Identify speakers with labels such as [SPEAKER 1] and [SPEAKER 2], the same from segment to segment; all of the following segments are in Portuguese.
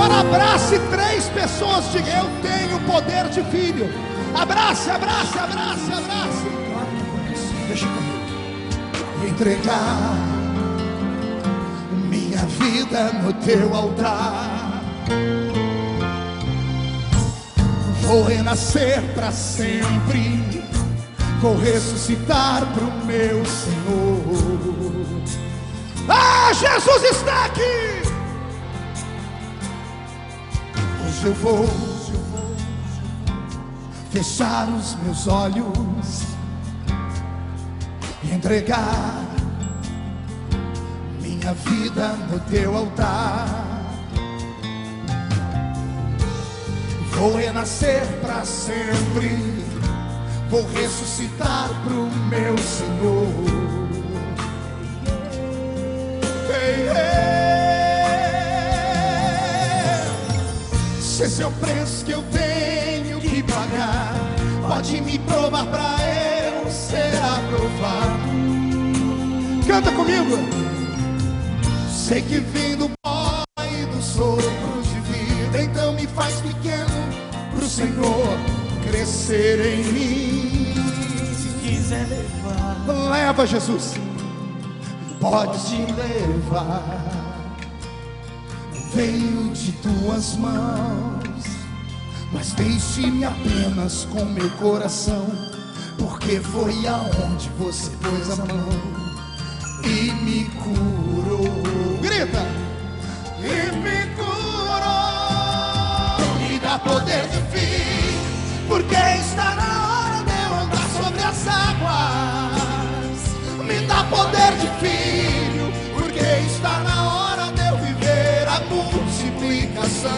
[SPEAKER 1] Agora abrace 3 pessoas, diga: eu tenho poder de filho. Abrace, abrace, abrace, abrace. Deixa comigo. Entregar minha vida no teu altar. Vou renascer para sempre. Vou ressuscitar pro meu Senhor. Ah, Jesus está aqui. Hoje eu vou fechar os meus olhos e entregar minha vida no teu altar. Vou renascer para sempre. Vou ressuscitar pro meu Senhor. Se esse é o preço que eu tenho que pagar, pode me provar pra eu ser aprovado. Canta comigo. Sei que vim do pó e do sopro de vida, então me faz pequeno pro Senhor crescer em mim.
[SPEAKER 2] Se quiser levar,
[SPEAKER 1] leva, Jesus. Pode te levar. Veio de tuas mãos, mas deixe-me apenas com meu coração, porque foi aonde você pôs a mão e me curou. Grita! E me curou. Me dá poder de filho, porque está na hora de eu andar sobre as águas. Me dá poder de filho, porque está na hora de eu viver a multiplicação.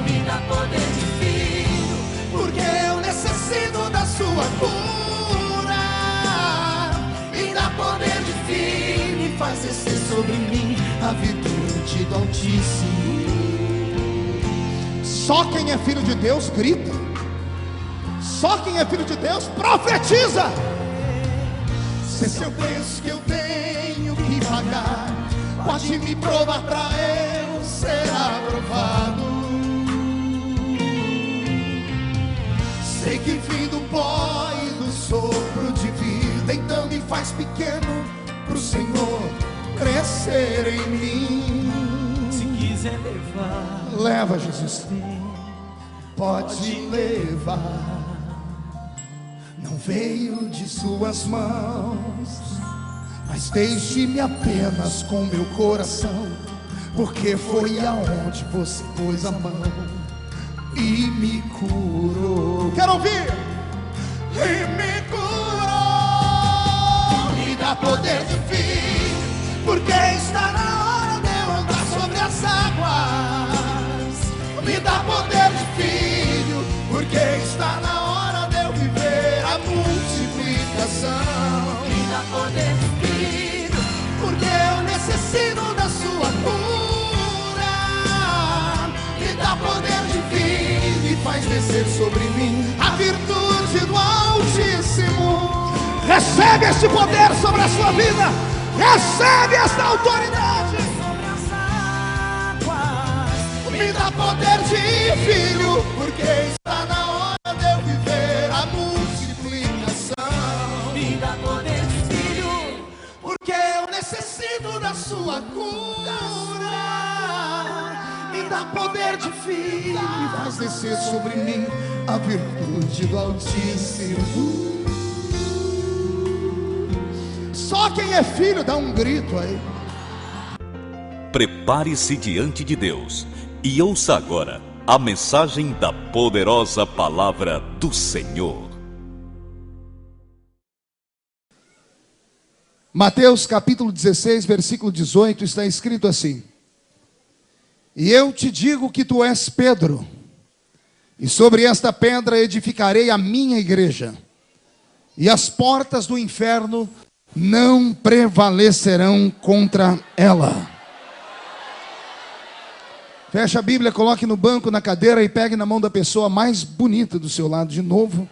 [SPEAKER 2] me dá poder de filho,
[SPEAKER 1] Porque eu necessito da sua cura.
[SPEAKER 2] me dá poder de filho,
[SPEAKER 1] Me faz descer sobre mim a virtude do Altíssimo. Só quem é filho de Deus grita. Só quem é filho de Deus profetiza. Se esse é o preço que eu tenho que pagar, pode me provar pra eu ser aprovado. Sei que vim do pó e do sopro de vida, então me faz pequeno pro Senhor crescer em mim.
[SPEAKER 2] se quiser levar,
[SPEAKER 1] Leva, Jesus, pode levar. Não veio de suas mãos, mas deixe-me apenas com meu coração, porque foi aonde você pôs a mão e me curou. Quero ouvir! E me curou. Me dá poder de filho, porque está na hora de eu andar sobre as águas. Me dá poder de filho, porque está na hora de eu viver a multiplicação.
[SPEAKER 2] me dá poder de filho,
[SPEAKER 1] Porque eu necessito da sua cura. Me dá poder de filho e faz descer sobre mim a virtude do Altíssimo. Recebe este poder sobre a sua vida. Recebe esta autoridade.
[SPEAKER 2] sobre as águas,
[SPEAKER 1] Me dá poder de filho, porque está na hora de eu viver a multiplicação.
[SPEAKER 2] me dá poder de filho,
[SPEAKER 1] Porque eu necessito da sua cura. Me dá poder de filho e faz descer sobre mim a virtude do Altíssimo. Só quem é filho dá um grito aí.
[SPEAKER 3] Prepare-se diante de Deus e ouça agora a mensagem da poderosa palavra do Senhor.
[SPEAKER 1] Mateus capítulo 16, versículo 18, está escrito assim: E eu te digo que tu és Pedro, e sobre esta pedra edificarei a minha igreja, e as portas do inferno não prevalecerão contra ela. Feche a Bíblia, coloque no banco, na cadeira e pegue na mão da pessoa mais bonita do seu lado de novo.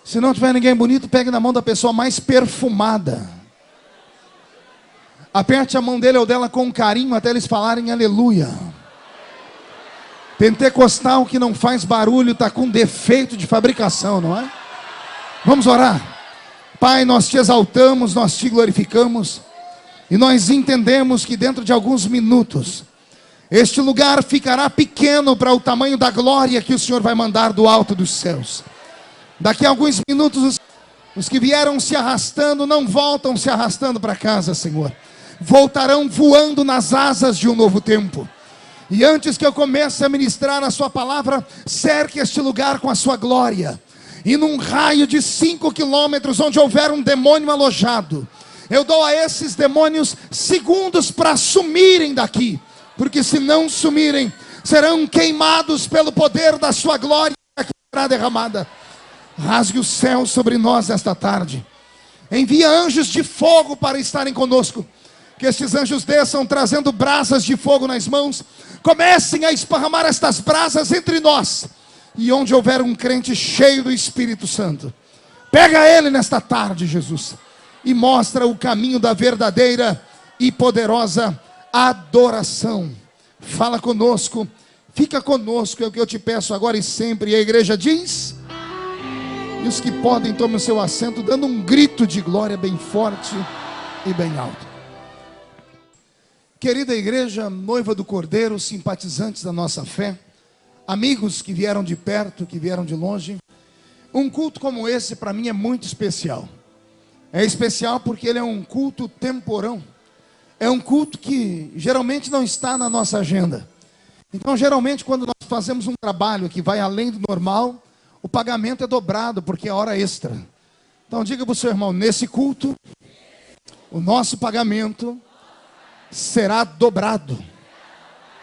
[SPEAKER 1] Se não tiver ninguém bonito, pegue na mão da pessoa mais perfumada. Aperte a mão dele ou dela com carinho até eles falarem aleluia. Pentecostal que não faz barulho está com defeito de fabricação, não é? Vamos orar. Pai, nós te exaltamos, nós te glorificamos, e nós entendemos que dentro de alguns minutos este lugar ficará pequeno para o tamanho da glória que o Senhor vai mandar do alto dos céus. Daqui a alguns minutos os que vieram se arrastando não voltam se arrastando para casa, Senhor. Voltarão voando nas asas de um novo tempo. E antes que eu comece a ministrar a sua palavra, cerque este lugar com a sua glória. E num raio de 5 quilômetros, onde houver um demônio alojado, eu dou a esses demônios segundos para sumirem daqui. Porque se não sumirem, serão queimados pelo poder da sua glória que será derramada. Rasgue o céu sobre nós esta tarde. Envia anjos de fogo para estarem conosco. Que estes anjos desçam trazendo brasas de fogo nas mãos. Comecem a esparramar estas brasas entre nós. E onde houver um crente cheio do Espírito Santo, pega ele nesta tarde, Jesus, e mostra o caminho da verdadeira e poderosa adoração. Fala conosco, fica conosco, é o que eu te peço agora e sempre. E a igreja diz, e os que podem tomem o seu assento, dando um grito de glória bem forte e bem alto. Querida igreja, noiva do Cordeiro, simpatizantes da nossa fé, amigos que vieram de perto, que vieram de longe, um culto como esse para mim é muito especial. É especial porque ele é um culto temporão. É um culto que geralmente não está na nossa agenda. Então geralmente quando nós fazemos um trabalho que vai além do normal, o pagamento é dobrado porque é hora extra. Então diga para o seu irmão, nesse culto, o nosso pagamento será dobrado.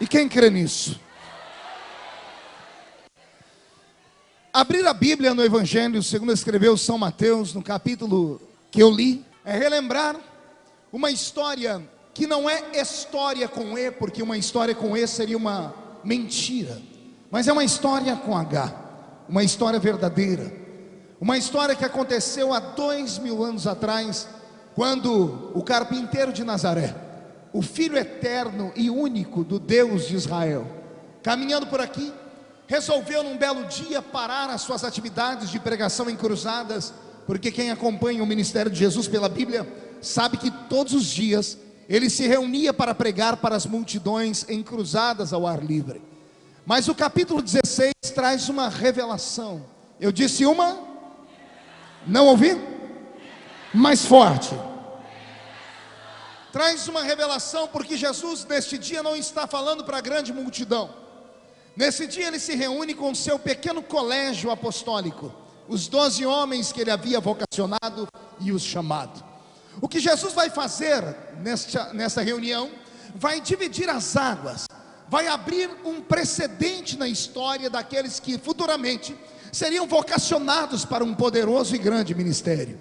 [SPEAKER 1] E quem crê nisso? Abrir a Bíblia no Evangelho, segundo escreveu São Mateus, no capítulo que eu li, é relembrar uma história que não é história com E, porque uma história com E seria uma mentira, mas é uma história com H, uma história verdadeira, uma história que aconteceu há 2000 anos atrás, quando o carpinteiro de Nazaré, o Filho eterno e único do Deus de Israel, caminhando por aqui, resolveu num belo dia parar as suas atividades de pregação em cruzadas, porque quem acompanha o ministério de Jesus pela Bíblia, sabe que todos os dias, ele se reunia para pregar para as multidões em cruzadas ao ar livre. Mas o capítulo 16 traz uma revelação. Eu disse uma? Não ouvi? Mais forte. Traz uma revelação porque Jesus neste dia não está falando para a grande multidão. Nesse dia ele se reúne com o seu pequeno colégio apostólico, os 12 homens que ele havia vocacionado e os chamado. O que Jesus vai fazer nessa reunião, vai dividir as águas, vai abrir um precedente na história daqueles que futuramente seriam vocacionados para um poderoso e grande ministério.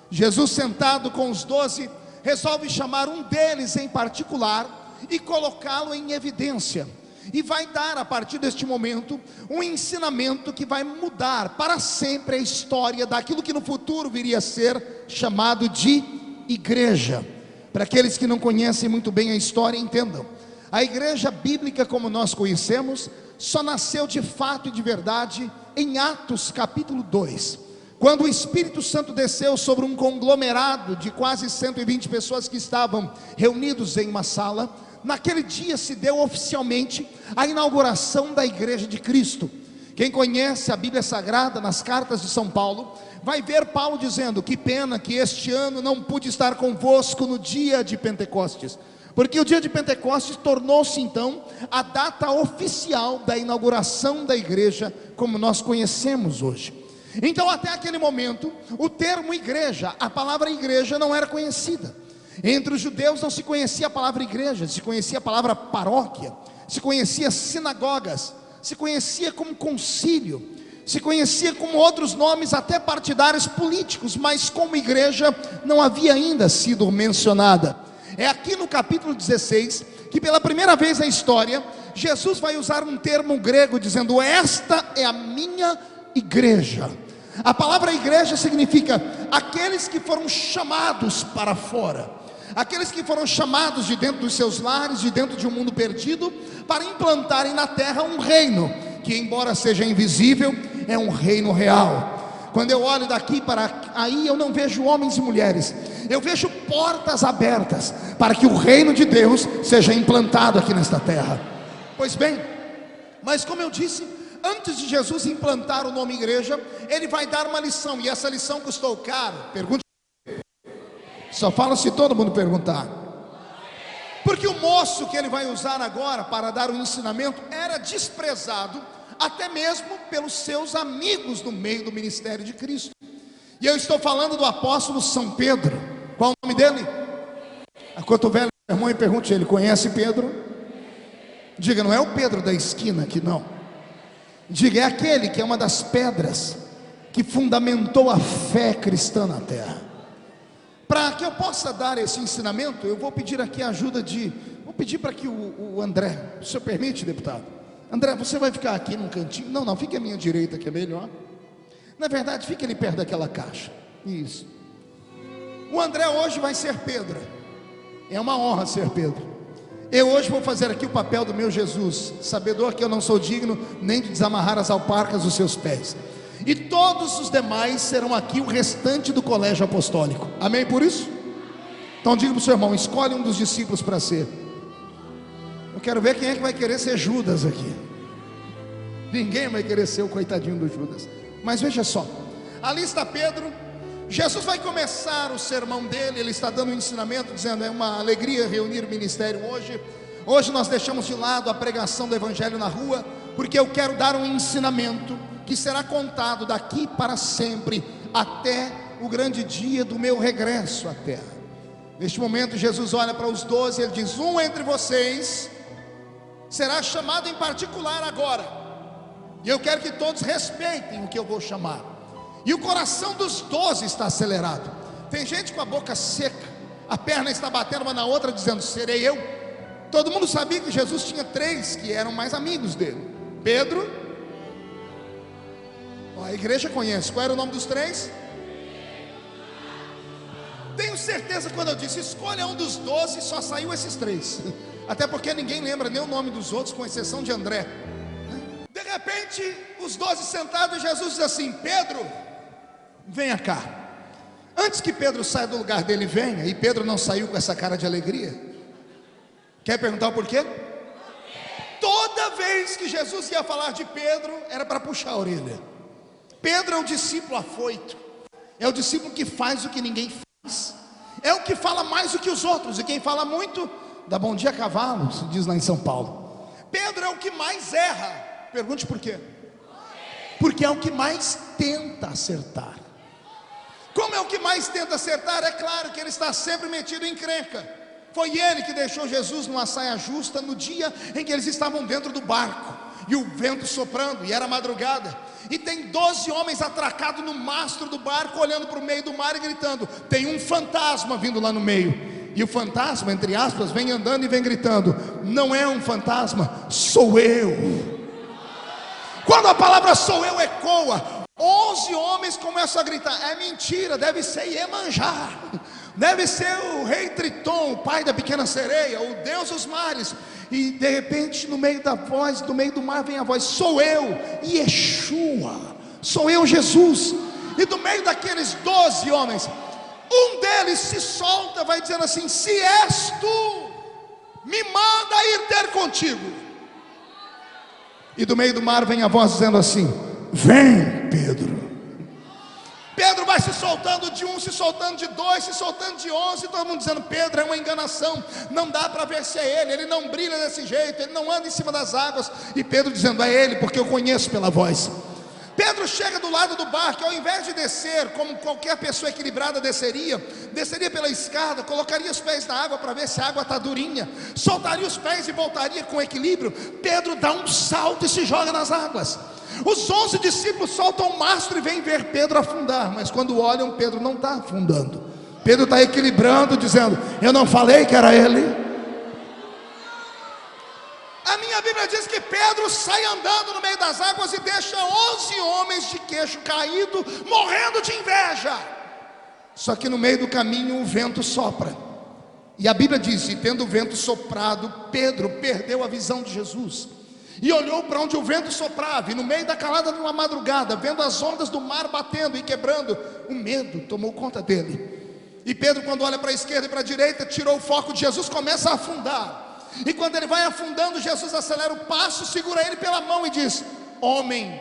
[SPEAKER 1] Jesus, sentado com os 12, resolve chamar um deles em particular e colocá-lo em evidência. E vai dar a partir deste momento um ensinamento que vai mudar para sempre a história daquilo que no futuro viria a ser chamado de igreja. Para aqueles que não conhecem muito bem a história, entendam. A igreja bíblica como nós conhecemos só nasceu de fato e de verdade em Atos capítulo 2, quando o Espírito Santo desceu sobre um conglomerado de quase 120 pessoas que estavam reunidos em uma sala. Naquele dia se deu oficialmente a inauguração da Igreja de Cristo. Quem conhece a Bíblia Sagrada nas cartas de São Paulo, vai ver Paulo dizendo, que pena que este ano não pude estar convosco no dia de Pentecostes, porque o dia de Pentecostes tornou-se então a data oficial da inauguração da igreja como nós conhecemos hoje. Então até aquele momento, o termo igreja, a palavra igreja não era conhecida. Entre os judeus não se conhecia a palavra igreja, se conhecia a palavra paróquia, se conhecia sinagogas, se conhecia como concílio, se conhecia como outros nomes até partidários políticos, mas como igreja não havia ainda sido mencionada. É aqui no capítulo 16 que pela primeira vez na história Jesus vai usar um termo grego dizendo, esta é a minha igreja. A palavra igreja significa aqueles que foram chamados para fora, aqueles que foram chamados de dentro dos seus lares, de dentro de um mundo perdido, para implantarem na terra um reino, que embora seja invisível, é um reino real. Quando eu olho daqui para aí, eu não vejo homens e mulheres, eu vejo portas abertas, para que o reino de Deus seja implantado aqui nesta terra. Pois bem, mas como eu disse, antes de Jesus implantar o nome igreja, ele vai dar uma lição, e essa lição custou caro. Pergunte. Só fala se todo mundo perguntar. Porque o moço que ele vai usar agora para dar o ensinamento era desprezado até mesmo pelos seus amigos no meio do ministério de Cristo. E eu estou falando do apóstolo São Pedro. Qual o nome dele? Enquanto o velho irmão e pergunte, ele conhece Pedro? Diga, não é o Pedro da esquina aqui, não. Diga, é aquele que é uma das pedras que fundamentou a fé cristã na terra. Para que eu possa dar esse ensinamento, eu vou pedir aqui a ajuda vou pedir para que o André, o senhor permite, deputado? André, você vai ficar aqui num cantinho? Não, fique à minha direita, que é melhor. Na verdade, fique ali perto daquela caixa. Isso. O André hoje vai ser Pedro. É uma honra ser Pedro. Eu hoje vou fazer aqui o papel do meu Jesus, sabedor que eu não sou digno nem de desamarrar as alparcas dos seus pés. E todos os demais serão aqui o restante do colégio apostólico. Amém por isso? Então diga para o seu irmão, escolhe um dos discípulos para ser. Eu quero ver quem é que vai querer ser Judas aqui. Ninguém vai querer ser o coitadinho do Judas. Mas veja só, ali está Pedro. Jesus vai começar o sermão dele. Ele está dando um ensinamento, dizendo, é uma alegria reunir o ministério hoje. Hoje nós deixamos de lado a pregação do evangelho na rua, porque eu quero dar um ensinamento que será contado daqui para sempre, até o grande dia do meu regresso à terra. Neste momento Jesus olha para os 12 e ele diz, um entre vocês será chamado em particular agora, e eu quero que todos respeitem o que eu vou chamar. E o coração dos 12 está acelerado. Tem gente com a boca seca, a perna está batendo uma na outra, dizendo, serei eu. Todo mundo sabia que Jesus tinha 3 que eram mais amigos dele. Pedro, a igreja conhece, qual era o nome dos 3? Tenho certeza que quando eu disse, escolha um dos 12, só saiu esses 3. Até porque ninguém lembra nem o nome dos outros, com exceção de André. De repente, os 12 sentados, Jesus diz assim, Pedro, venha cá. Antes que Pedro saia do lugar dele, venha. E Pedro não saiu com essa cara de alegria. Quer perguntar o porquê? Toda vez que Jesus ia falar de Pedro, era para puxar a orelha. Pedro é o discípulo afoito, é o discípulo que faz o que ninguém faz, é o que fala mais do que os outros. E quem fala muito, dá bom dia a cavalo, se diz lá em São Paulo. Pedro é o que mais erra. Pergunte por quê? Porque é o que mais tenta acertar. Como é o que mais tenta acertar, é claro que ele está sempre metido em encrenca. Foi ele que deixou Jesus numa saia justa no dia em que eles estavam dentro do barco, e o vento soprando, e era madrugada, e tem 12 homens atracados no mastro do barco, olhando para o meio do mar e gritando, tem um fantasma vindo lá no meio. E o fantasma, entre aspas, vem andando e vem gritando, não é um fantasma, sou eu. Quando a palavra sou eu ecoa, 11 homens começam a gritar, é mentira, deve ser Iemanjá, deve ser o rei Triton, o pai da pequena sereia, o deus dos mares. E de repente, no meio da voz, do meio do mar vem a voz, sou eu, Yeshua, sou eu, Jesus. E do meio daqueles 12 homens, um deles se solta, vai dizendo assim, se és tu, me manda ir ter contigo. E do meio do mar vem a voz dizendo assim, vem Pedro. Pedro vai se soltando de um, se soltando de 2, se soltando de 11, todo mundo dizendo, Pedro é uma enganação, não dá para ver se é ele não brilha desse jeito, ele não anda em cima das águas. E Pedro dizendo, é ele, porque eu conheço pela voz. Pedro chega do lado do barco, ao invés de descer, como qualquer pessoa equilibrada desceria pela escada, colocaria os pés na água para ver se a água está durinha, soltaria os pés e voltaria com equilíbrio. Pedro dá um salto e se joga nas águas. Os 11 discípulos soltam o mastro e vêm ver Pedro afundar, mas quando olham, Pedro não está afundando, Pedro está equilibrando, dizendo, eu não falei que era ele? A minha Bíblia diz que Pedro sai andando no meio das águas e deixa 11 homens de queixo caído, morrendo de inveja. Só que no meio do caminho o vento sopra, E a Bíblia diz: e tendo o vento soprado, Pedro perdeu a visão de Jesus, e olhou para onde o vento soprava, e no meio da calada de uma madrugada, vendo as ondas do mar batendo e quebrando, o medo tomou conta dele. E Pedro, quando olha para a esquerda e para a direita, tirou o foco de Jesus, começa a afundar. E quando ele vai afundando, Jesus acelera o passo, segura ele pela mão e diz: homem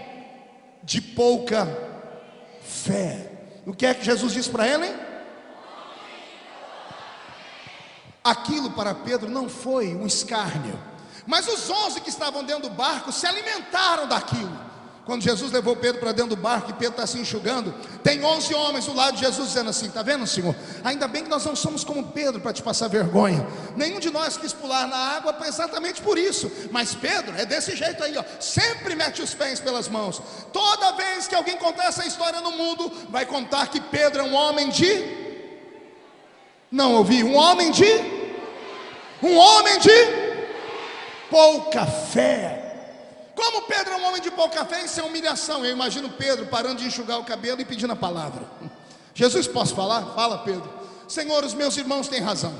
[SPEAKER 1] de pouca fé. O que é que Jesus disse para ele? Aquilo para Pedro não foi um escárnio, mas os 11 que estavam dentro do barco se alimentaram daquilo. Quando Jesus levou Pedro para dentro do barco e Pedro está se enxugando, tem 11 homens do lado de Jesus dizendo assim: está vendo, Senhor? Ainda bem que nós não somos como Pedro para te passar vergonha. Nenhum de nós quis pular na água exatamente por isso. Mas Pedro é desse jeito aí, ó, sempre mete os pés pelas mãos. Toda vez que alguém contar essa história no mundo, vai contar que Pedro é um homem de... Não ouvi, um homem de pouca fé. Como Pedro é um homem de pouca fé, isso é humilhação. Eu imagino Pedro parando de enxugar o cabelo e pedindo a palavra. Jesus, posso falar? Fala, Pedro. Senhor, os meus irmãos têm razão.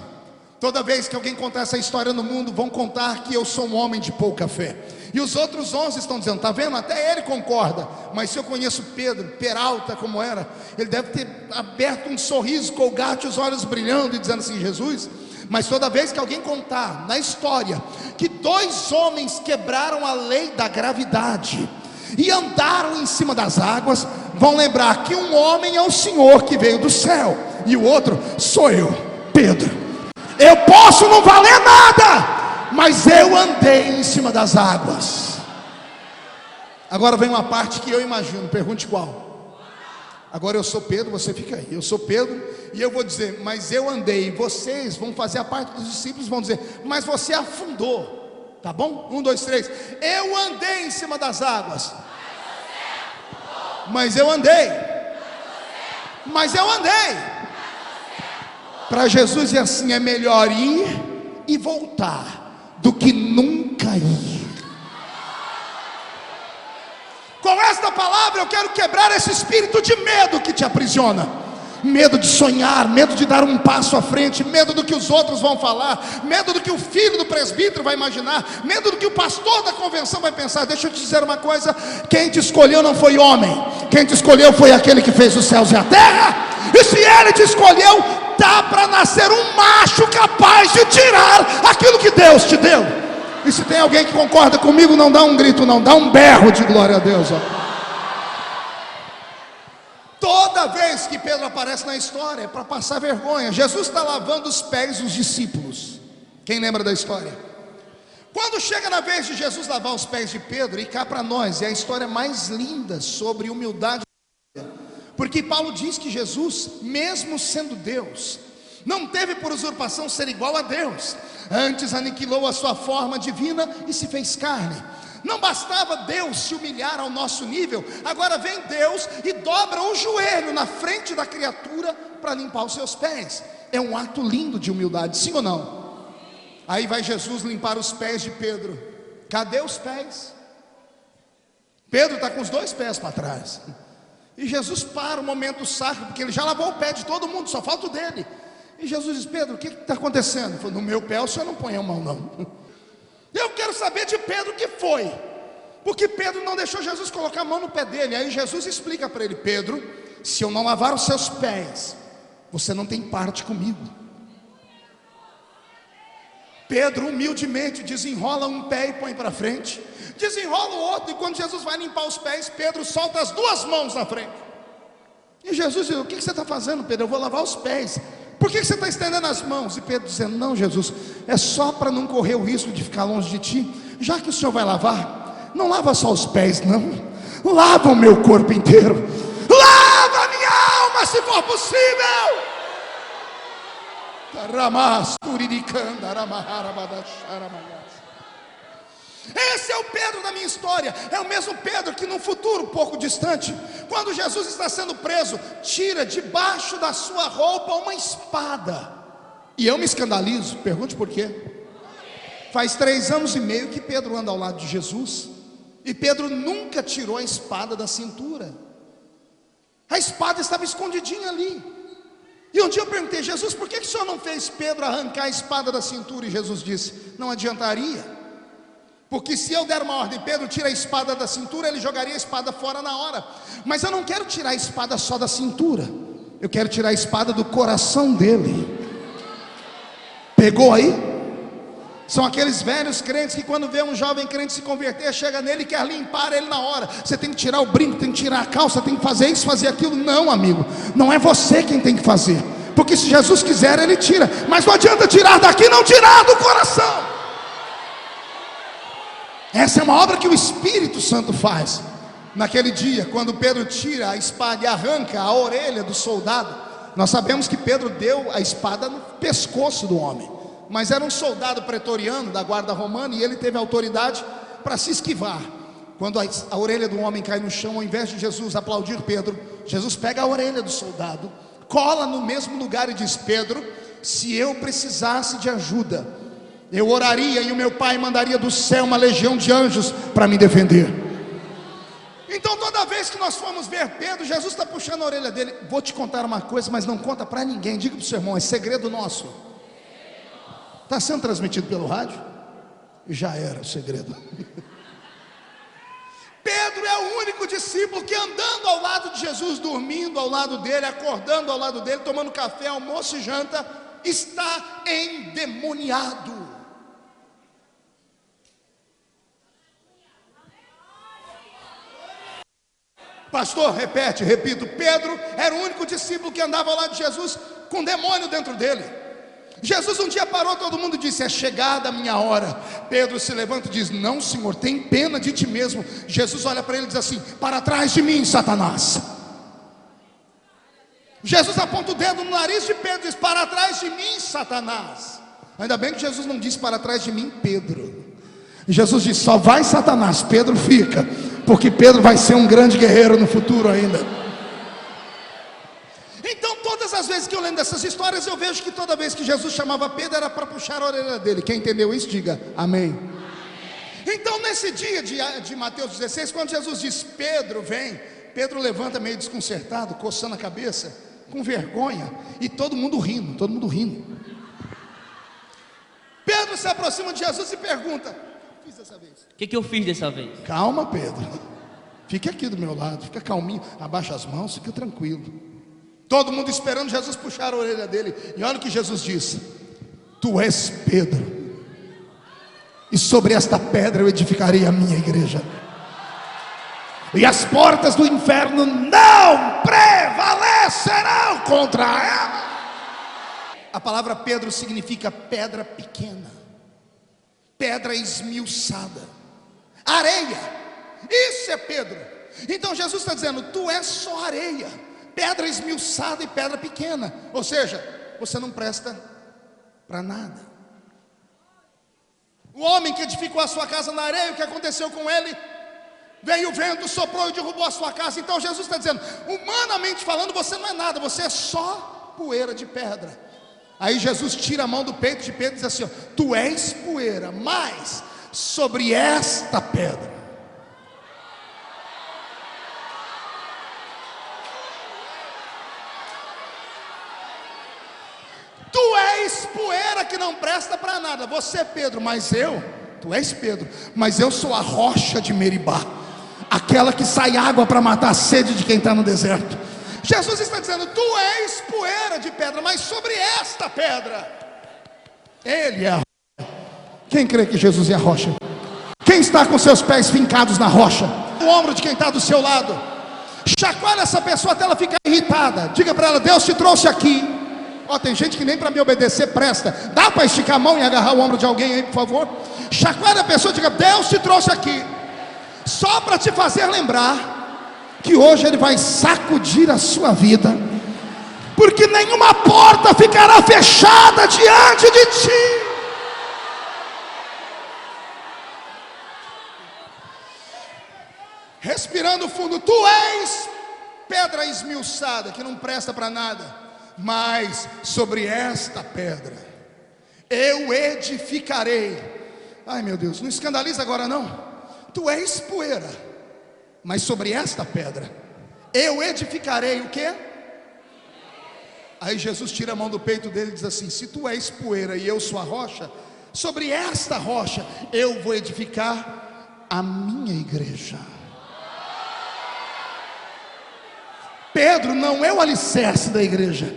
[SPEAKER 1] Toda vez que alguém contar essa história no mundo, vão contar que eu sou um homem de pouca fé. E os outros 11 estão dizendo: está vendo? Até ele concorda. Mas se eu conheço Pedro, Peralta como era, ele deve ter aberto um sorriso, colgate, os olhos brilhando e dizendo assim: Jesus... Mas toda vez que alguém contar na história que 2 homens quebraram a lei da gravidade e andaram em cima das águas, vão lembrar que um homem é o Senhor que veio do céu, e o outro sou eu, Pedro. Eu posso não valer nada, mas eu andei em cima das águas. Agora vem uma parte que eu imagino, pergunte qual. Agora eu sou Pedro, você fica aí. Eu sou Pedro e eu vou dizer: mas eu andei. Vocês vão fazer a parte dos discípulos, vão dizer: mas você afundou. Tá bom? 1, 2, 3. Eu andei em cima das águas. Mas eu andei. Mas eu andei. Para Jesus é assim: é melhor ir e voltar do que nunca ir. Com esta palavra eu quero quebrar esse espírito de medo que te aprisiona. Medo de sonhar, medo de dar um passo à frente, medo do que os outros vão falar, medo do que o filho do presbítero vai imaginar, medo do que o pastor da convenção vai pensar. Deixa eu te dizer uma coisa: quem te escolheu não foi homem, quem te escolheu foi aquele que fez os céus e a terra. E se ele te escolheu, dá para nascer um macho capaz de tirar aquilo que Deus te deu. E se tem alguém que concorda comigo, não dá um grito, não, dá um berro de glória a Deus, ó. Toda vez que Pedro aparece na história é para passar vergonha. Jesus está lavando os pés dos discípulos. Quem lembra da história? Quando chega na vez de Jesus lavar os pés de Pedro, e cá para nós é a história mais linda sobre humildade, porque Paulo diz que Jesus, mesmo sendo Deus, não teve por usurpação ser igual a Deus, antes aniquilou a sua forma divina e se fez carne. Não bastava Deus se humilhar ao nosso nível, agora vem Deus e dobra o joelho na frente da criatura para limpar os seus pés. É um ato lindo de humildade, sim ou não? Aí vai Jesus limpar os pés de Pedro. Cadê os pés? Pedro está com os 2 pés para trás. E Jesus para o momento sacro, porque ele já lavou o pé de todo mundo, só falta o dele. E Jesus diz: Pedro, o que está acontecendo? Ele falou: no meu pé o senhor não põe a mão, não. Eu quero saber de Pedro o que foi, porque Pedro não deixou Jesus colocar a mão no pé dele. Aí Jesus explica para ele: Pedro, se eu não lavar os seus pés, você não tem parte comigo. Pedro humildemente desenrola um pé e põe para frente, desenrola o outro, e quando Jesus vai limpar os pés, Pedro solta as 2 mãos na frente. E Jesus diz: o que você está fazendo, Pedro? Eu vou lavar os pés. Por que você está estendendo as mãos? E Pedro dizendo: não, Jesus, é só para não correr o risco de ficar longe de ti. Já que o Senhor vai lavar, não lava só os pés, não, lava o meu corpo inteiro, lava a minha alma, se for possível. Esse é o Pedro da minha história. É o mesmo Pedro que num futuro pouco distante, quando Jesus está sendo preso, tira debaixo da sua roupa uma espada. E eu me escandalizo, pergunte por quê. Faz 3 anos e meio que Pedro anda ao lado de Jesus, e Pedro nunca tirou a espada da cintura. A espada estava escondidinha ali. E um dia eu perguntei: Jesus, por que o Senhor não fez Pedro arrancar a espada da cintura? E Jesus disse: não adiantaria, porque se eu der uma ordem, Pedro tira a espada da cintura, ele jogaria a espada fora na hora. Mas eu não quero tirar a espada só da cintura, eu quero tirar a espada do coração dele. Pegou aí? São aqueles velhos crentes que quando vê um jovem crente se converter, chega nele e quer limpar ele na hora. Você tem que tirar o brinco, tem que tirar a calça, tem que fazer isso, fazer aquilo. Não, amigo, não é você quem tem que fazer, porque se Jesus quiser, ele tira. Mas não adianta tirar daqui, não tirar do coração. Essa é uma obra que o Espírito Santo faz. Naquele dia, quando Pedro tira a espada e arranca a orelha do soldado, nós sabemos que Pedro deu a espada no pescoço do homem, mas era um soldado pretoriano da guarda romana, e ele teve autoridade para se esquivar. Quando a orelha do homem cai no chão, ao invés de Jesus aplaudir Pedro, Jesus pega a orelha do soldado, cola no mesmo lugar e diz: Pedro, se eu precisasse de ajuda, eu oraria e o meu pai mandaria do céu uma legião de anjos para me defender. Então toda vez que nós formos ver Pedro, Jesus está puxando a orelha dele. Vou te contar uma coisa, mas não conta para ninguém. Diga para o seu irmão: é segredo nosso. Está sendo transmitido pelo rádio? Já era o segredo. Pedro é o único discípulo que, andando ao lado de Jesus, dormindo ao lado dele, acordando ao lado dele, tomando café, almoço e janta, está endemoniado. Pastor, repito, Pedro era o único discípulo que andava ao lado de Jesus com demônio dentro dele. Jesus um dia parou todo mundo e disse: é chegada a minha hora. Pedro se levanta e diz: não, Senhor, tem pena de ti mesmo. Jesus olha para ele e diz assim: para trás de mim, Satanás. Jesus aponta o dedo no nariz de Pedro e diz: para trás de mim, Satanás. Ainda bem que Jesus não disse: para trás de mim, Pedro. Jesus disse: só vai Satanás, Pedro fica, porque Pedro vai ser um grande guerreiro no futuro ainda. Então todas as vezes que eu lembro dessas histórias, eu vejo que toda vez que Jesus chamava Pedro, era para puxar a orelha dele. Quem entendeu isso, diga amém. Então nesse dia de Mateus 16, quando Jesus diz: Pedro, vem, Pedro levanta meio desconcertado, coçando a cabeça, com vergonha, e todo mundo rindo. Pedro se aproxima de Jesus e pergunta: o que fiz dessa vez?
[SPEAKER 4] O que eu fiz dessa vez?
[SPEAKER 1] Calma, Pedro, fique aqui do meu lado, fica calminho, abaixa as mãos, fica tranquilo. Todo mundo esperando Jesus puxar a orelha dele. E olha o que Jesus disse: tu és Pedro, e sobre esta pedra eu edificarei a minha igreja, e as portas do inferno não prevalecerão contra ela. A palavra Pedro significa pedra pequena, pedra esmiuçada, areia. Isso é Pedro. Então Jesus está dizendo: tu és só areia, pedra esmiuçada e pedra pequena. Ou seja, você não presta para nada. O homem que edificou a sua casa na areia, o que aconteceu com ele? Veio o vento, soprou e derrubou a sua casa. Então Jesus está dizendo: humanamente falando, você não é nada, você é só poeira de pedra. Aí Jesus tira a mão do peito de Pedro e diz assim: ó, tu és poeira, mas sobre esta pedra tu és poeira que não presta para nada. Você, Pedro, tu és Pedro, mas eu sou a rocha de Meribá, aquela que sai água para matar a sede de quem está no deserto. Jesus está dizendo: tu és poeira de pedra, mas sobre esta pedra Ele é a rocha. Quem crê que Jesus é a rocha? Quem está com seus pés fincados na rocha? O ombro de quem está do seu lado. Chacoalha essa pessoa até ela ficar irritada. Diga para ela: Deus te trouxe aqui. Ó, tem gente que nem para me obedecer presta. Dá para esticar a mão e agarrar o ombro de alguém aí, por favor? Chacoalha a pessoa e diga: Deus te trouxe aqui só para te fazer lembrar que hoje Ele vai sacudir a sua vida, porque nenhuma porta ficará fechada diante de ti. Respirando fundo: tu és pedra esmiuçada que não presta para nada, mas sobre esta pedra eu edificarei. Ai meu Deus, não escandaliza agora não. Tu és poeira, mas sobre esta pedra eu edificarei o quê? Aí Jesus tira a mão do peito dele e diz assim: se tu és poeira e eu sou a rocha, sobre esta rocha eu vou edificar a minha igreja. Pedro não é o alicerce da igreja,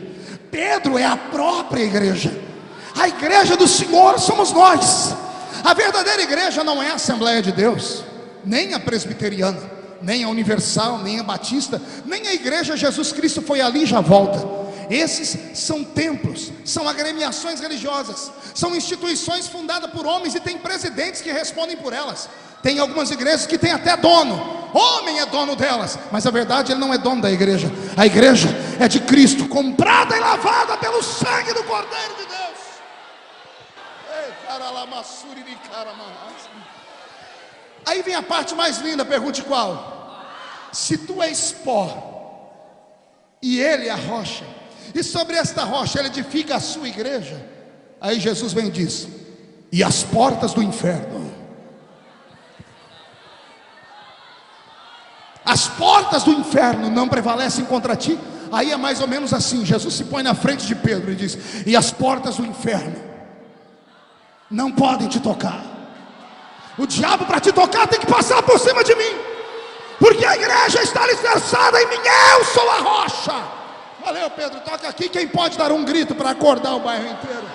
[SPEAKER 1] Pedro é a própria igreja. A igreja do Senhor somos nós. A verdadeira igreja não é a Assembleia de Deus, nem a presbiteriana, nem a universal, nem a batista, nem a igreja Jesus Cristo foi ali e já volta. Esses são templos, são agremiações religiosas, são instituições fundadas por homens e tem presidentes que respondem por elas. Tem algumas igrejas que tem até dono, homem é dono delas, mas a verdade ele não é dono da igreja. A igreja é de Cristo, comprada e lavada pelo sangue do Cordeiro de Deus. Aí vem a parte mais linda, pergunte qual? Se tu és pó e ele é a rocha, e sobre esta rocha ele edifica a sua igreja, aí Jesus vem e diz: e as portas do inferno, as portas do inferno não prevalecem contra ti. Aí é mais ou menos assim, Jesus se põe na frente de Pedro e diz: e as portas do inferno não podem te tocar. O diabo para te tocar tem que passar por cima de mim, porque a igreja está alicerçada em mim, eu sou a rocha. Valeu, Pedro, toca aqui. Quem pode dar um grito para acordar o bairro inteiro?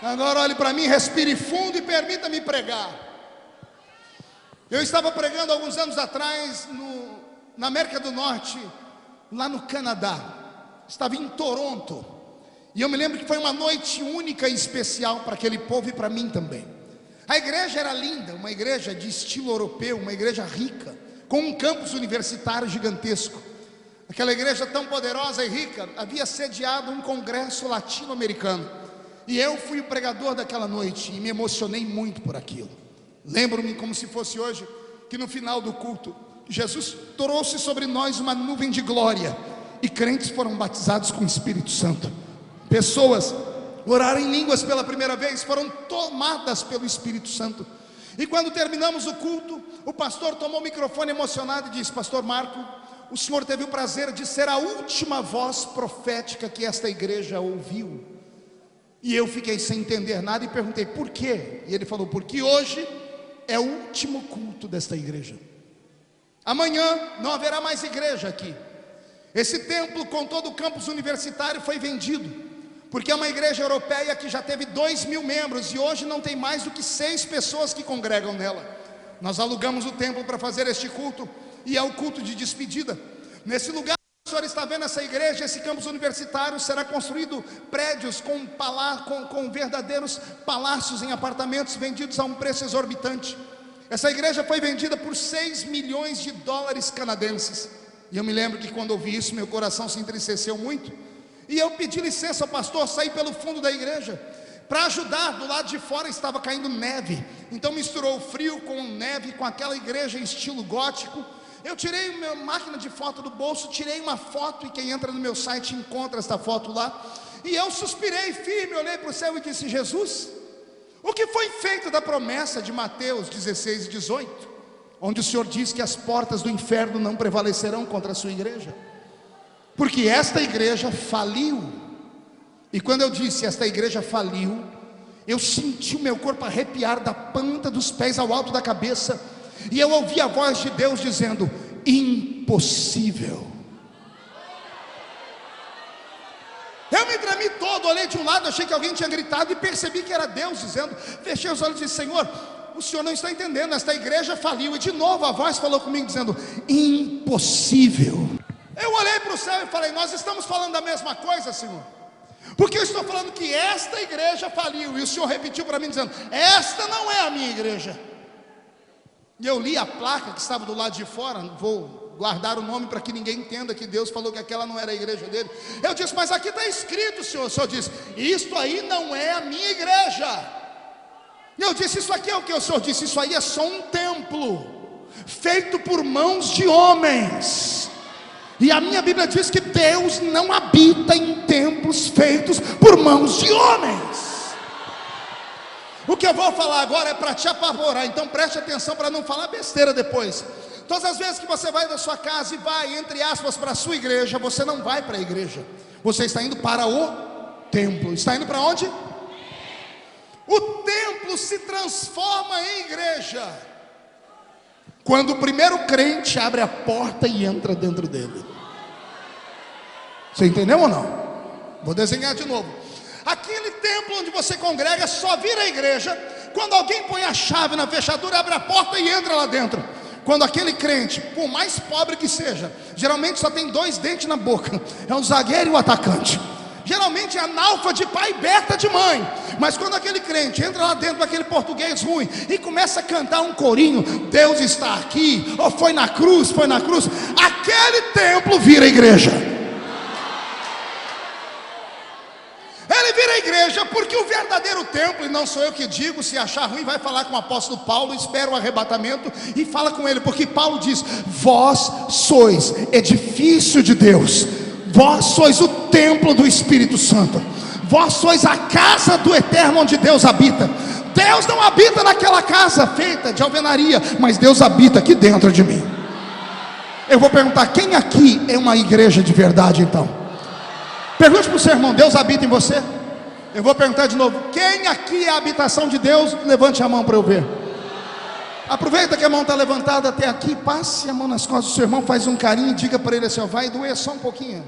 [SPEAKER 1] Agora olhe para mim, respire fundo e permita-me pregar. Eu estava pregando alguns anos atrás na América do Norte, lá no Canadá. Estava em Toronto, e eu me lembro que foi uma noite única e especial para aquele povo e para mim também. A igreja era linda, uma igreja de estilo europeu, uma igreja rica, com um campus universitário gigantesco. Aquela igreja tão poderosa e rica havia sediado um congresso latino-americano, e eu fui o pregador daquela noite e me emocionei muito por aquilo. Lembro-me como se fosse hoje, que no final do culto Jesus trouxe sobre nós uma nuvem de glória, e crentes foram batizados com o Espírito Santo. Pessoas oraram em línguas pela primeira vez, foram tomadas pelo Espírito Santo. E quando terminamos o culto, o pastor tomou o microfone emocionado e disse: pastor Marco, o senhor teve o prazer de ser a última voz profética que esta igreja ouviu. E eu fiquei sem entender nada e perguntei: por quê? E ele falou: porque hoje é o último culto desta igreja. Amanhã não haverá mais igreja aqui. Esse templo com todo o campus universitário foi vendido, porque é uma igreja europeia que já teve 2.000 membros, e hoje não tem mais do que 6 pessoas que congregam nela. Nós alugamos o templo para fazer este culto, e é o culto de despedida. Nesse lugar que o senhor está vendo, essa igreja, esse campus universitário, será construído prédios com verdadeiros palácios em apartamentos vendidos a um preço exorbitante. Essa igreja foi vendida por 6 milhões de dólares canadenses. E eu me lembro que quando ouvi isso, meu coração se entristeceu muito, e eu pedi licença ao pastor, saí pelo fundo da igreja para ajudar. Do lado de fora estava caindo neve, então misturou o frio com neve, com aquela igreja em estilo gótico. Eu tirei minha máquina de foto do bolso, tirei uma foto, e quem entra no meu site encontra esta foto lá. E eu suspirei firme, olhei para o céu e disse: Jesus, o que foi feito da promessa de Mateus 16 e 18, onde o Senhor diz que as portas do inferno não prevalecerão contra a sua igreja? Porque esta igreja faliu. E quando eu disse esta igreja faliu, eu senti o meu corpo arrepiar da ponta dos pés ao alto da cabeça, e eu ouvi a voz de Deus dizendo: impossível. Eu me tremi todo, olhei de um lado, achei que alguém tinha gritado, e percebi que era Deus dizendo. Fechei os olhos e disse: Senhor, o senhor não está entendendo, esta igreja faliu. E de novo a voz falou comigo dizendo: impossível. Eu olhei para o céu e falei: nós estamos falando da mesma coisa, Senhor, porque eu estou falando que esta igreja faliu, e o Senhor repetiu para mim dizendo: esta não é a minha igreja. E eu li a placa que estava do lado de fora, vou guardar o nome para que ninguém entenda que Deus falou que aquela não era a igreja dele. Eu disse: mas aqui está escrito, Senhor. O Senhor disse: isto aí não é a minha igreja. E eu disse: isso aqui é o que? O Senhor disse: isso aí é só um templo feito por mãos de homens. E a minha Bíblia diz que Deus não habita em templos feitos por mãos de homens. O que eu vou falar agora é para te apavorar, então preste atenção para não falar besteira depois. Todas as vezes que você vai da sua casa e vai, entre aspas, para a sua igreja, você não vai para a igreja, você está indo para o templo. Está indo para onde? O templo se transforma em igreja quando o primeiro crente abre a porta e entra dentro dele. Você entendeu ou não? Vou desenhar de novo. Aquele templo onde você congrega só vira igreja quando alguém põe a chave na fechadura, abre a porta e entra lá dentro. Quando aquele crente, por mais pobre que seja, geralmente só tem 2 dentes na boca, é o zagueiro e o atacante. Geralmente é analfa de pai e beta de mãe. Mas quando aquele crente entra lá dentro daquele português ruim e começa a cantar um corinho, Deus está aqui, ou foi na cruz, aquele templo vira igreja. Ele vira igreja porque o verdadeiro templo, e não sou eu que digo, se achar ruim vai falar com o apóstolo Paulo, espera o arrebatamento e fala com ele, porque Paulo diz: vós sois edifício de Deus, vós sois o templo do Espírito Santo, vós sois a casa do Eterno onde Deus habita. Deus não habita naquela casa feita de alvenaria, mas Deus habita aqui dentro de mim. Eu vou perguntar, quem aqui é uma igreja de verdade então? Pergunte para o seu irmão, Deus habita em você? Eu vou perguntar de novo, quem aqui é a habitação de Deus? Levante a mão para eu ver. Aproveita que a mão está levantada até aqui, passe a mão nas costas do seu irmão, faz um carinho e diga para ele assim: ó, vai doer só um pouquinho.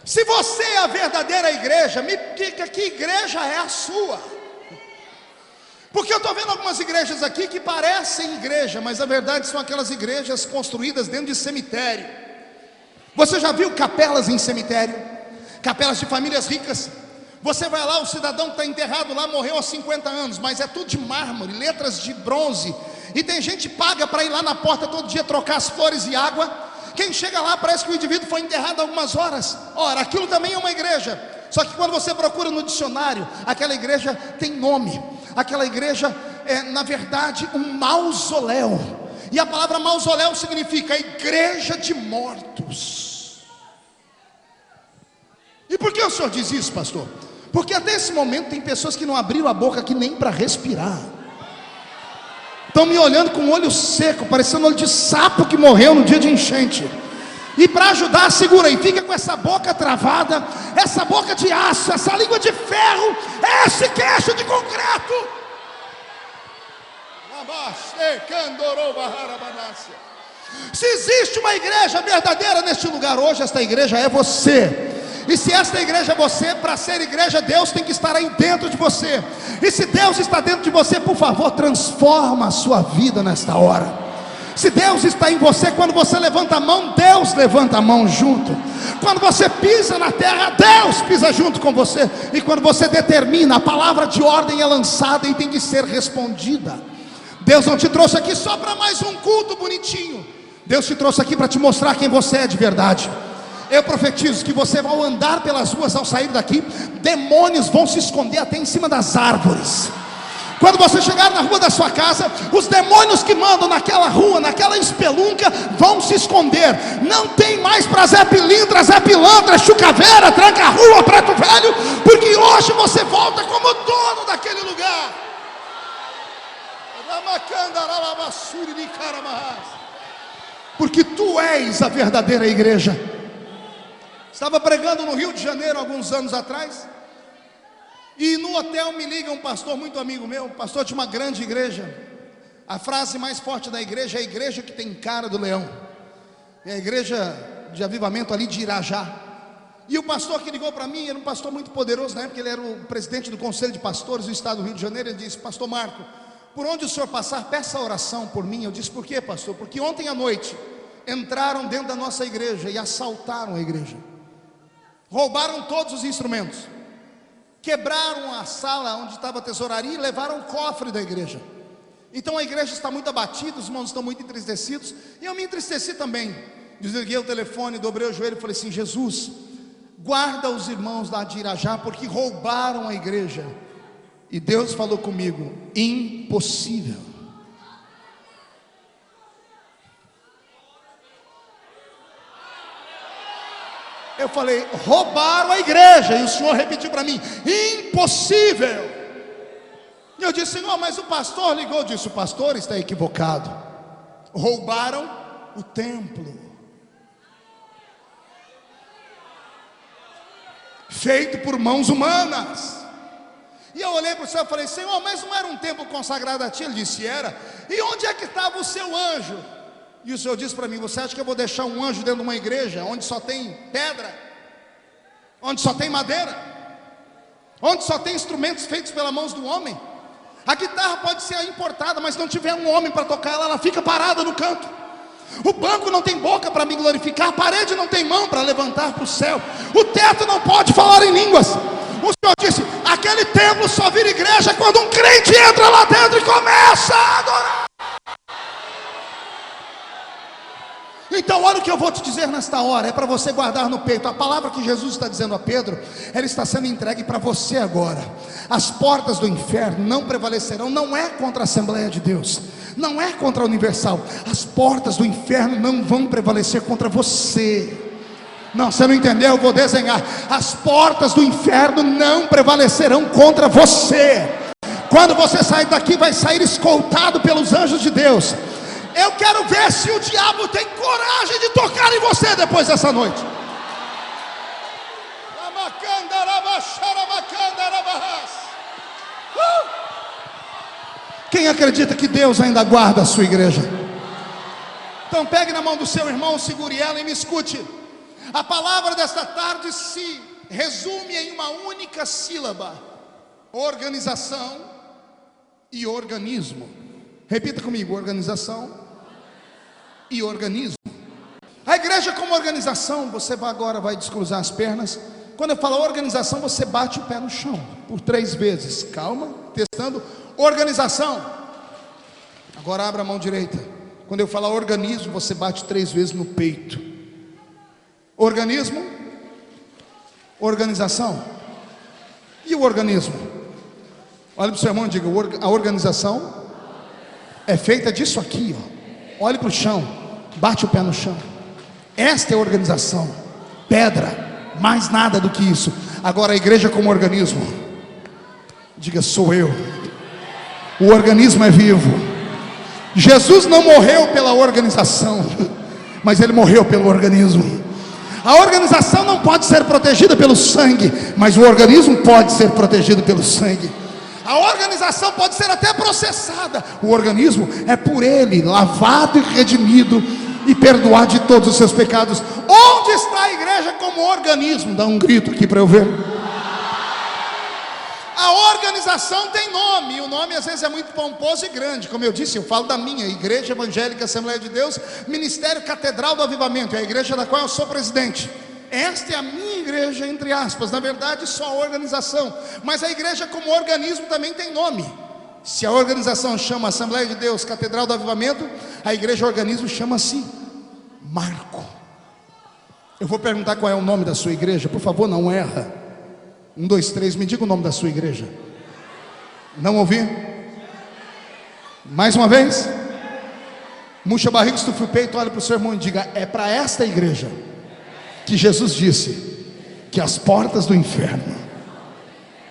[SPEAKER 1] Se você é a verdadeira igreja, me diga que igreja é a sua. Porque eu estou vendo algumas igrejas aqui que parecem igreja, mas na verdade são aquelas igrejas construídas dentro de cemitério. Você já viu capelas em cemitério? Capelas de famílias ricas. Você vai lá, o cidadão que está enterrado lá morreu há 50 anos, mas é tudo de mármore, letras de bronze. E tem gente que paga para ir lá na porta todo dia trocar as flores e água. Quem chega lá parece que o indivíduo foi enterrado há algumas horas. Ora, aquilo também é uma igreja. Só que quando você procura no dicionário, aquela igreja tem nome. Aquela igreja é, na verdade, um mausoléu. E a palavra mausoléu significa igreja de mortos. E por que o senhor diz isso, pastor? Porque até esse momento tem pessoas que não abriram a boca aqui nem para respirar. Estão me olhando com o olho seco, parecendo olho de sapo que morreu no dia de enchente. E para ajudar, segura aí, fica com essa boca travada, essa boca de aço, essa língua de ferro, esse queixo de concreto. Se existe uma igreja verdadeira neste lugar hoje, esta igreja é você. E se esta igreja é você, para ser igreja, Deus tem que estar aí dentro de você. E se Deus está dentro de você, por favor, transforma a sua vida nesta hora. Se Deus está em você, quando você levanta a mão, Deus levanta a mão junto. Quando você pisa na terra, Deus pisa junto com você. E quando você determina, a palavra de ordem é lançada e tem que ser respondida. Deus não te trouxe aqui só para mais um culto bonitinho. Deus te trouxe aqui para te mostrar quem você é de verdade. Eu profetizo que você vai andar pelas ruas ao sair daqui, demônios vão se esconder até em cima das árvores. Quando você chegar na rua da sua casa, os demônios que mandam naquela rua, naquela espelunca, vão se esconder. Não tem mais para Zé Pilintra, Zé Pilantra, Chucaveira, Tranca-Rua, Preto Velho, porque hoje você volta como dono daquele lugar. Porque tu és a verdadeira igreja. Estava pregando no Rio de Janeiro alguns anos atrás, e no hotel me liga um pastor muito amigo meu, pastor de uma grande igreja. A frase mais forte da igreja é a igreja que tem cara do leão. É a igreja de avivamento ali de Irajá. E o pastor que ligou para mim era um pastor muito poderoso, na época ele era o presidente do Conselho de Pastores do estado do Rio de Janeiro. Ele disse: pastor Marco, por onde o senhor passar, peça oração por mim. Eu disse: por quê, pastor? Porque ontem à noite entraram dentro da nossa igreja e assaltaram a igreja. Roubaram todos os instrumentos, quebraram a sala onde estava a tesouraria e levaram o cofre da igreja. Então a igreja está muito abatida, os irmãos estão muito entristecidos, e eu me entristeci também. Desliguei o telefone, dobrei o joelho e falei assim: Jesus, guarda os irmãos lá de Irajá, porque roubaram a igreja. E Deus falou comigo: impossível. Eu falei: roubaram a igreja. E o Senhor repetiu para mim: impossível. E eu disse: Senhor, mas o pastor ligou. Eu disse: o pastor está equivocado. Roubaram o templo, feito por mãos humanas. E eu olhei para o céu e falei: Senhor, mas não era um templo consagrado a ti? Ele disse: era. E onde é que estava o seu anjo? E o Senhor disse para mim: você acha que eu vou deixar um anjo dentro de uma igreja onde só tem pedra, onde só tem madeira, onde só tem instrumentos feitos pelas mãos do homem? A guitarra pode ser importada, mas se não tiver um homem para tocar ela, ela fica parada no canto. O banco não tem boca para me glorificar, a parede não tem mão para levantar para o céu, o teto não pode falar em línguas. O Senhor disse: aquele templo só vira igreja quando um crente entra lá dentro e começa a adorar. Então olha o que eu vou te dizer nesta hora, é para você guardar no peito. A palavra que Jesus está dizendo a Pedro, ela está sendo entregue para você agora. As portas do inferno não prevalecerão. Não é contra a Assembleia de Deus, não é contra a Universal. As portas do inferno não vão prevalecer contra você. Não, você não entendeu, eu vou desenhar. As portas do inferno não prevalecerão contra você. Quando você sair daqui, vai sair escoltado pelos anjos de Deus. Eu quero ver se o diabo tem coragem de tocar em você depois dessa noite. Quem acredita que Deus ainda guarda a sua igreja? Então pegue na mão do seu irmão, segure ela e me escute. A palavra desta tarde se resume em uma única sílaba: organização e organismo. Repita comigo: organização e organismo. A igreja como organização, você agora vai descruzar as pernas. Quando eu falo organização, você bate o pé no chão por 3 vezes. Calma, testando. Organização. Agora abra a mão direita. Quando eu falar organismo, você bate 3 vezes no peito. Organismo, organização. E o organismo? Olha para o seu irmão e diga: a organização é feita disso aqui, ó. Olhe para o chão, bate o pé no chão. Esta é a organização. Pedra, mais nada do que isso. Agora a igreja como organismo, diga: sou eu. O organismo é vivo. Jesus não morreu pela organização, mas ele morreu pelo organismo. A organização não pode ser protegida pelo sangue, mas o organismo pode ser protegido pelo sangue. A organização pode ser até processada, o organismo é por ele lavado e redimido e perdoado de todos os seus pecados. Onde está a igreja como organismo? Dá um grito aqui para eu ver. A organização tem nome, e o nome às vezes é muito pomposo e grande. Como eu disse, eu falo da minha Igreja Evangélica Assembleia de Deus, Ministério Catedral do Avivamento, é a igreja da qual eu sou presidente. Esta é a minha igreja, entre aspas, na verdade só a organização, mas a igreja como organismo também tem nome. Se a organização chama Assembleia de Deus Catedral do Avivamento, a igreja organismo chama-se Marco. Eu vou perguntar qual é o nome da sua igreja, por favor, não erra. 1, 2, 3, me diga o nome da sua igreja. Não ouvi? Mais uma vez. Murcha a barriga, estufa o peito, olha para o seu irmão e diga: é para esta igreja que Jesus disse que as portas do inferno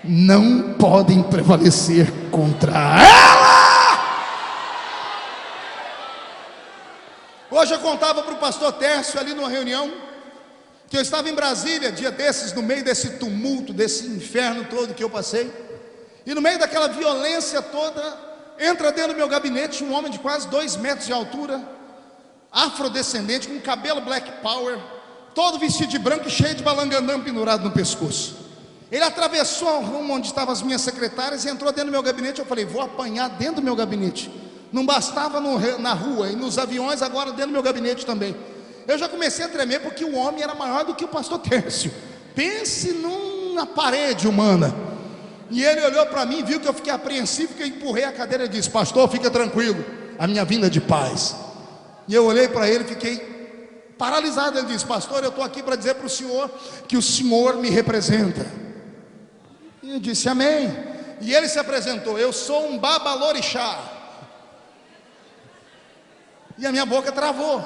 [SPEAKER 1] não podem prevalecer contra ela. Hoje eu contava para o pastor Tércio ali numa reunião que eu estava em Brasília, dia desses, no meio desse tumulto, desse inferno todo que eu passei, e no meio daquela violência toda, entra dentro do meu gabinete um homem de quase 2 metros de altura, afrodescendente, com cabelo black power, todo vestido de branco e cheio de balangandã pendurado no pescoço. Ele atravessou a rua onde estavam as minhas secretárias e entrou dentro do meu gabinete. Eu falei: vou apanhar dentro do meu gabinete. Não bastava na rua e nos aviões, agora dentro do meu gabinete também. Eu já comecei a tremer porque o homem era maior do que o pastor Tércio. Pense numa parede humana. E ele olhou para mim, viu que eu fiquei apreensivo, que eu empurrei a cadeira e disse: pastor, fica tranquilo, a minha vinda é de paz. E eu olhei para ele e fiquei paralisado. Ele disse: pastor, eu estou aqui para dizer para o senhor que o senhor me representa. E eu disse: amém. E ele se apresentou: eu sou um babalorixá. E a minha boca travou.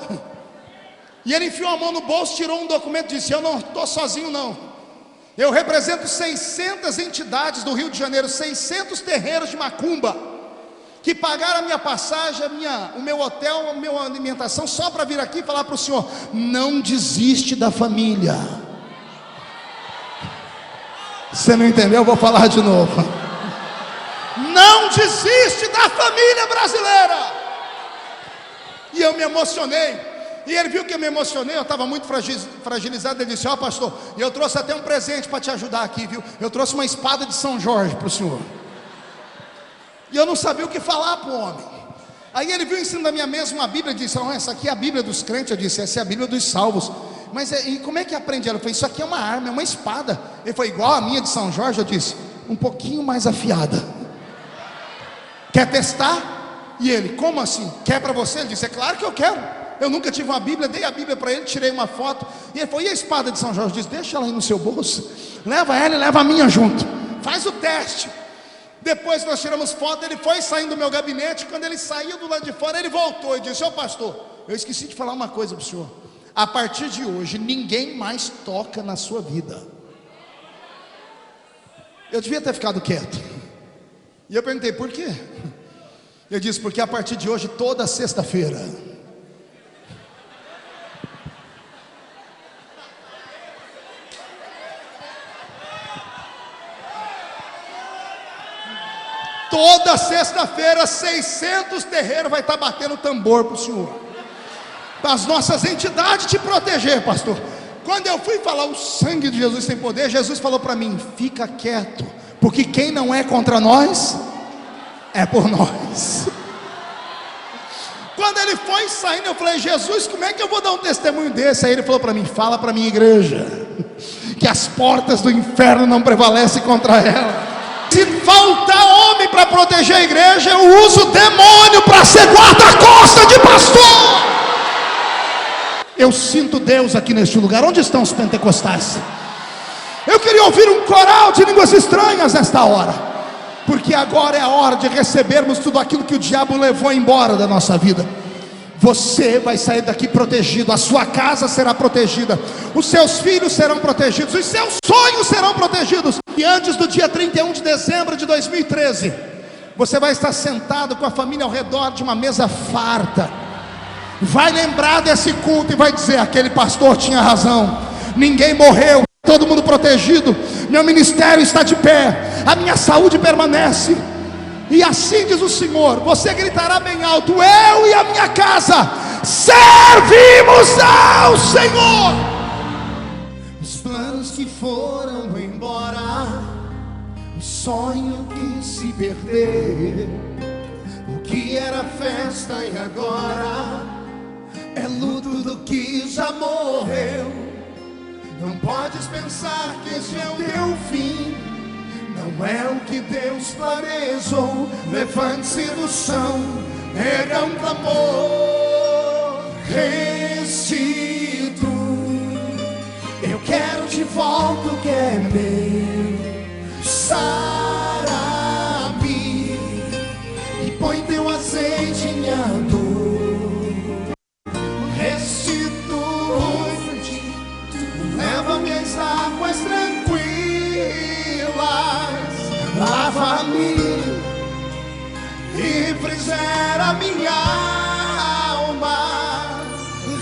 [SPEAKER 1] E ele enfiou a mão no bolso, tirou um documento e disse: eu não estou sozinho não. Eu represento 600 entidades do Rio de Janeiro, 600 terreiros de macumba, que pagaram a minha passagem, o meu hotel, a minha alimentação, só para vir aqui falar para o senhor: não desiste da família. Você não entendeu? Eu vou falar de novo. Não desiste da família brasileira. E eu me emocionei. E ele viu que eu me emocionei, eu estava muito fragilizado. Ele disse: ó, pastor, eu trouxe até um presente para te ajudar aqui, viu? Eu trouxe uma espada de São Jorge para o senhor. E eu não sabia o que falar para o homem. Aí ele viu em cima da minha mesa uma Bíblia e disse: oh, essa aqui é a Bíblia dos crentes. Eu disse: essa é a Bíblia dos salvos. Mas e como é que aprende ela? Eu falei: isso aqui é uma arma, é uma espada. Ele foi igual a minha de São Jorge. Eu disse: um pouquinho mais afiada. Quer testar? E ele: como assim? Quer para você? Ele disse: é claro que eu quero. Eu nunca tive uma Bíblia, dei a Bíblia para ele, tirei uma foto. E ele falou: e a espada de São Jorge? Eu disse: deixa ela aí no seu bolso, leva ela e leva a minha junto, faz o teste. Depois nós tiramos foto, ele foi saindo do meu gabinete. Quando ele saiu do lado de fora, ele voltou e disse: ô pastor, eu esqueci de falar uma coisa para o senhor. A partir de hoje, ninguém mais toca na sua vida. Eu devia ter ficado quieto. E eu perguntei: por quê? Ele disse: porque a partir de hoje, toda sexta-feira, toda sexta-feira, 600 terreiros vai estar batendo tambor para o senhor, para as nossas entidades te proteger, pastor. Quando eu fui falar o sangue de Jesus tem poder, Jesus falou para mim: fica quieto, porque quem não é contra nós, é por nós. Quando ele foi saindo, eu falei: Jesus, como é que eu vou dar um testemunho desse? Aí ele falou para mim: fala para a minha igreja, que as portas do inferno não prevalecem contra ela. Se faltar homem para proteger a igreja, eu uso demônio para ser guarda-costa de pastor. Eu sinto Deus aqui neste lugar. Onde estão os pentecostais? Eu queria ouvir um coral de línguas estranhas nesta hora, porque agora é a hora de recebermos tudo aquilo que o diabo levou embora da nossa vida. Você vai sair daqui protegido, a sua casa será protegida, os seus filhos serão protegidos, os seus sonhos serão protegidos. E antes do dia 31 de dezembro de 2013, você vai estar sentado com a família ao redor de uma mesa farta. Vai lembrar desse culto e vai dizer: aquele pastor tinha razão, ninguém morreu, todo mundo protegido, meu ministério está de pé, a minha saúde permanece. E assim diz o Senhor, você gritará bem alto: eu e a minha casa servimos ao Senhor. Os planos que foram embora, o sonho que se perdeu, o que era festa e agora é luto do que já morreu. Não podes pensar que esse é o teu fim, não é o que Deus planejou. Levante-se do chão, erga um clamor, restitui. Eu quero de volta o que é meu. Sara-me e põe teu azeite em minha dor. Restitui, leva-me às águas tranquilas, lava-me e refrigera minha alma.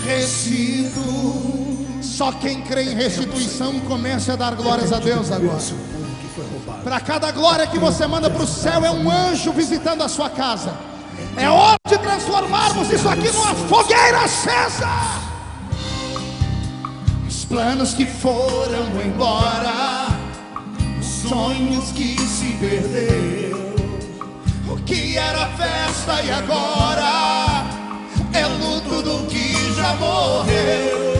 [SPEAKER 1] Restitui. Só quem crê em restituição comece a dar glórias a Deus agora. Para cada glória que você manda para o céu, é um anjo visitando a sua casa. É hora de transformarmos isso aqui numa fogueira acesa. Os planos que foram embora, os sonhos que se perdeu, o que era festa e agora é luto do que já morreu.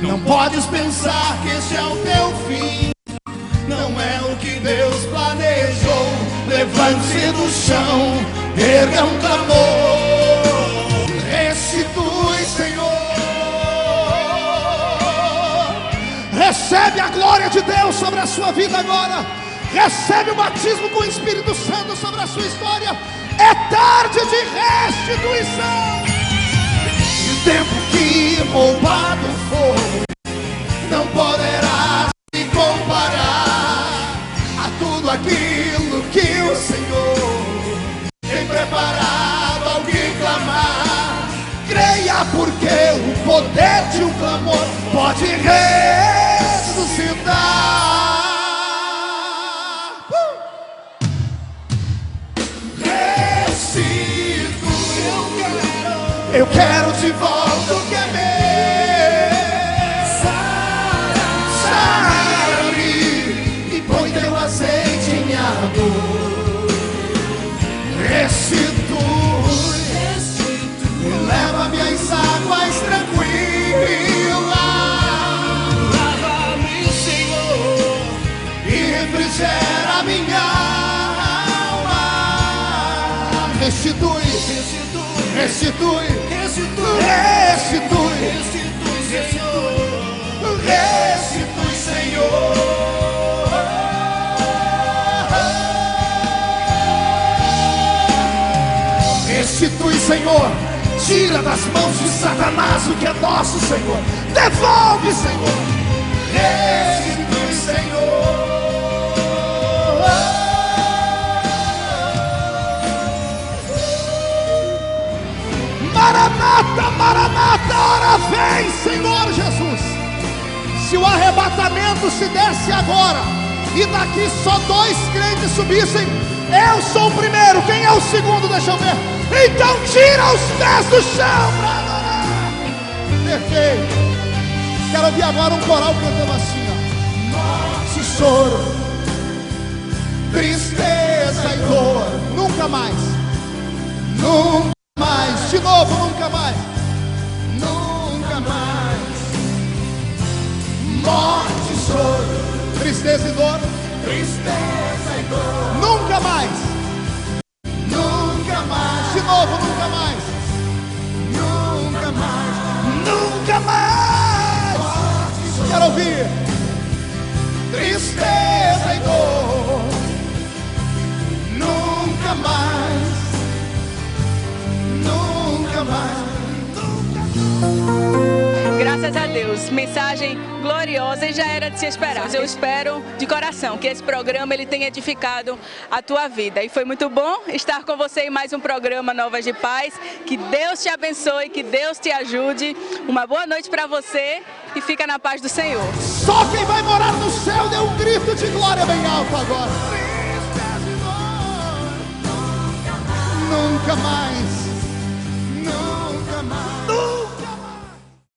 [SPEAKER 1] Não podes pensar que esse é o teu fim, não é o que Deus planejou. Levante-se do chão, erga um clamor, restitui, Senhor. Recebe a glória de Deus sobre a sua vida agora. Recebe o batismo com o Espírito Santo sobre a sua história. É tarde de restituição. E o tempo que roubado foi não poderá se comparar o poder de um clamor pode ressuscitar. Eu quero de volta o que é meu. Sara-me e põe teu azeite em minha dor. Restitui e leva-me às águas tranquilas.
[SPEAKER 2] Lava-me, Senhor,
[SPEAKER 1] E refrigera minha alma. Restitui, restitui,
[SPEAKER 2] restitui,
[SPEAKER 1] restitui,
[SPEAKER 2] restitui, Senhor.
[SPEAKER 1] restitui, Senhor. Restitui, Senhor. Tira das mãos de Satanás o que é nosso, Senhor. Devolve, Senhor. Restitui, Senhor. Maranata, Maranata, ora vem, Senhor Jesus. Se o arrebatamento se desse agora e daqui só 2 crentes subissem, eu sou o primeiro. Quem é o segundo? Deixa eu ver. Então tira os pés do chão para adorar. Perfeito. Quero ouvir agora um coral cantando assim, ó. Morte, choro, tristeza e dor. Nunca mais. Nunca mais. De novo, nunca mais. Nunca mais. Morte, choro, tristeza e dor. Tristeza e dor. Nunca mais. Nunca mais. De novo, nunca mais. Nunca mais. Nunca mais. Quero ouvir. Tristeza e dor. Nunca mais. Nunca mais.
[SPEAKER 4] Graças a Deus, mensagem gloriosa e já era de se esperar. Eu espero de coração que esse programa ele tenha edificado a tua vida. E foi muito bom estar com você em mais um programa Novas de Paz. Que Deus te abençoe, que Deus te ajude. Uma boa noite para você e fica na paz do Senhor.
[SPEAKER 1] Só quem vai morar no céu dê um grito de glória bem alto agora. Nunca mais.